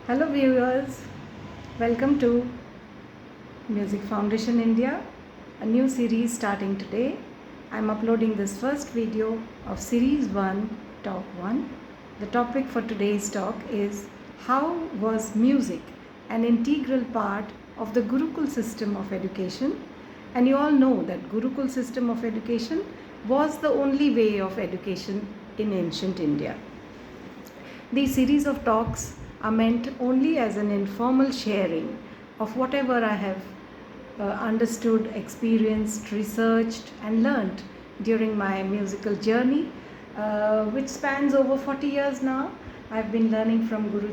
Hello viewers, welcome to Music Foundation India, a new series starting today. I am uploading this first video of series 1, talk 1. The topic for today's talk is how was music an integral part of the Gurukul system of education? And you all know that Gurukul system of education was the only way of education in ancient India. These series of talks are meant only as an informal sharing of whatever I have understood, experienced, researched, and learnt during my musical journey, which spans over 40 years now. I've been learning from Guru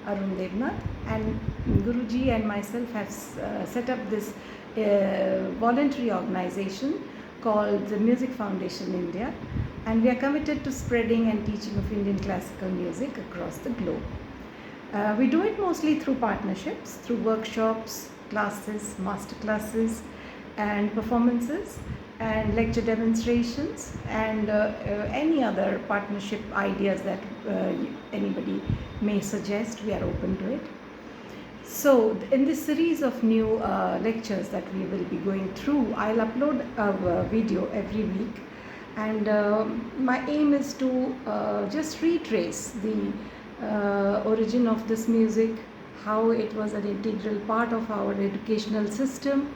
Arun Devnath, and Guruji and myself have set up this voluntary organization called the Music Foundation India, and we are committed to spreading and teaching of Indian classical music across the globe. We do it mostly through partnerships, through workshops, classes, master classes, and performances, and lecture demonstrations, and any other partnership ideas that anybody may suggest. We are open to it. So, in this series of new lectures that we will be going through, I'll upload a video every week, and my aim is to just retrace the origin of this music, how it was an integral part of our educational system,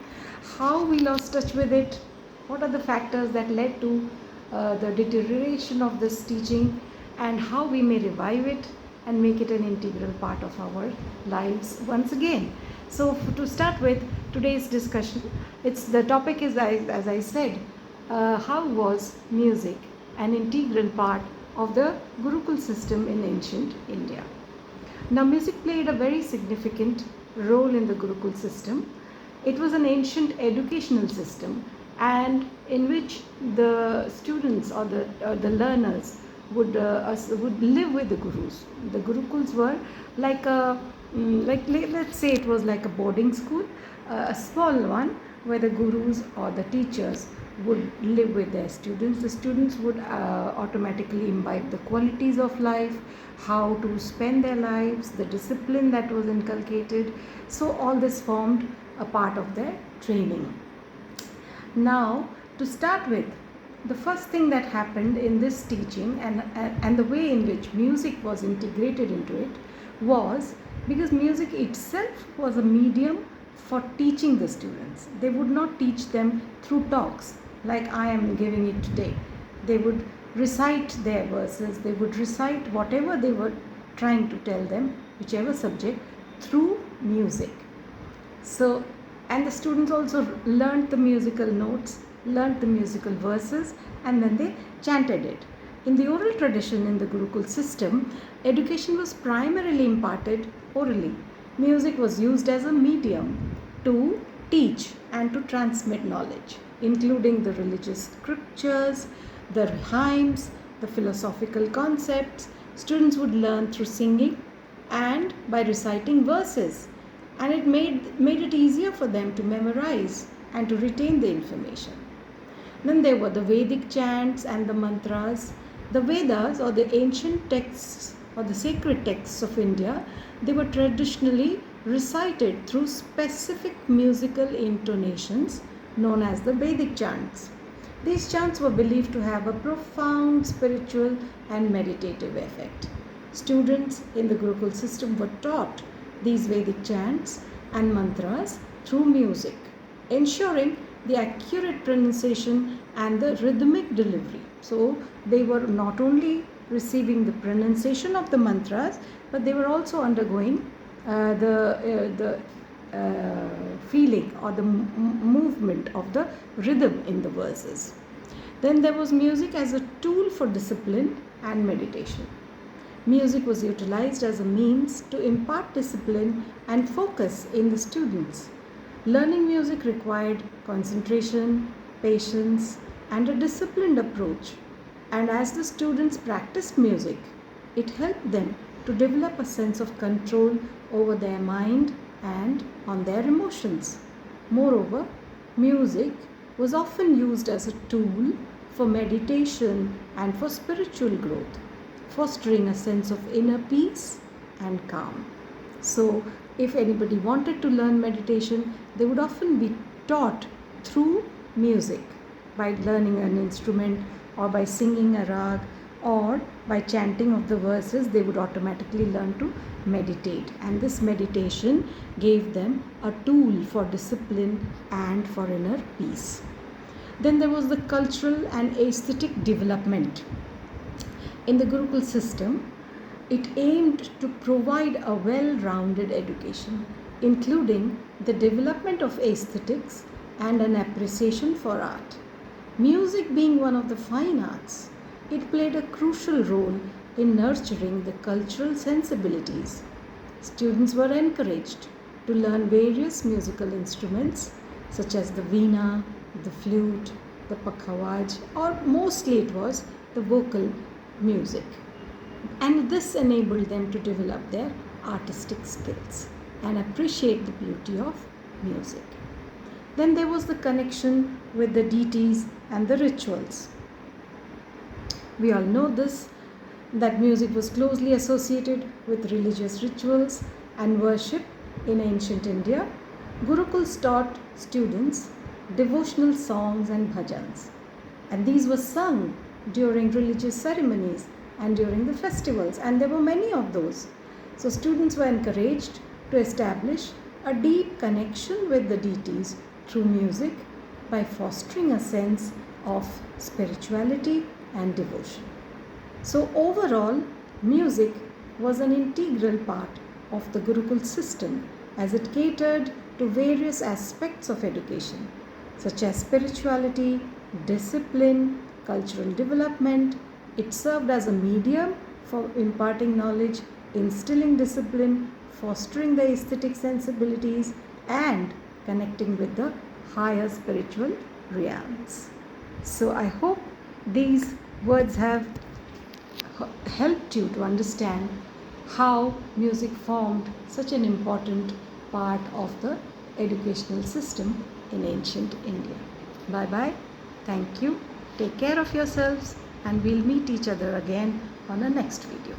how we lost touch with it, what are the factors that led to the deterioration of this teaching, and how we may revive it and make it an integral part of our lives once again. So to start with today's discussion, the topic is, as I said, how was music an integral part of the Gurukul system in ancient India? Now, music played a very significant role in the Gurukul system. It was an ancient educational system, and in which the students or the learners would live with the gurus. The Gurukuls were like let's say it was like a boarding school, a small one, where the gurus or the teachers would live with their students. The students would automatically imbibe the qualities of life, how to spend their lives, the discipline that was inculcated. So all this formed a part of their training. Now, to start with, the first thing that happened in this teaching and the way in which music was integrated into it was because music itself was a medium for teaching the students. They would not teach them through talks like I am giving it today. They would recite their verses, they would recite whatever they were trying to tell them, whichever subject, through music. So, and the students also learnt the musical notes, learnt the musical verses, and then they chanted it. In the oral tradition in the Gurukul system, education was primarily imparted orally. Music was used as a medium to teach and to transmit knowledge, including the religious scriptures, the hymns, the philosophical concepts. Students would learn through singing and by reciting verses, and it made it easier for them to memorize and to retain the information. Then there were the Vedic chants and the mantras. The Vedas, or the ancient texts or the sacred texts of India, they were traditionally recited through specific musical intonations known as the Vedic chants. These chants were believed to have a profound spiritual and meditative effect. Students in the Gurukul system were taught these Vedic chants and mantras through music, ensuring the accurate pronunciation and the rhythmic delivery. So they were not only receiving the pronunciation of the mantras, but they were also undergoing the feeling or the movement of the rhythm in the verses. Then there was music as a tool for discipline and meditation. Music was utilized as a means to impart discipline and focus in the students. Learning music required concentration, patience, and a disciplined approach. And as the students practiced music, it helped them to develop a sense of control over their mind and on their emotions. Moreover, music was often used as a tool for meditation and for spiritual growth, fostering a sense of inner peace and calm. So, if anybody wanted to learn meditation, they would often be taught through music, by learning an instrument or by singing a rag or by chanting of the verses. They would automatically learn to meditate, and this meditation gave them a tool for discipline and for inner peace. Then there was the cultural and aesthetic development. In the Gurukul system, it aimed to provide a well-rounded education, including the development of aesthetics and an appreciation for art. Music being one of the fine arts, it played a crucial role in nurturing the cultural sensibilities. Students were encouraged to learn various musical instruments such as the veena, the flute, the pakhawaj, or mostly it was the vocal music. And this enabled them to develop their artistic skills and appreciate the beauty of music. Then there was the connection with the deities and the rituals. We all know this, that music was closely associated with religious rituals and worship in ancient India. Gurukuls taught students devotional songs and bhajans, and these were sung during religious ceremonies and during the festivals, and there were many of those. So students were encouraged to establish a deep connection with the deities through music by fostering a sense of spirituality and devotion. So overall, music was an integral part of the Gurukul system as it catered to various aspects of education such as spirituality, discipline, cultural development. It served as a medium for imparting knowledge, instilling discipline, fostering the aesthetic sensibilities, and connecting with the higher spiritual realms. So I hope these words have helped you to understand how music formed such an important part of the educational system in ancient India. Bye bye. Thank you. Take care of yourselves, and we'll meet each other again on a next video.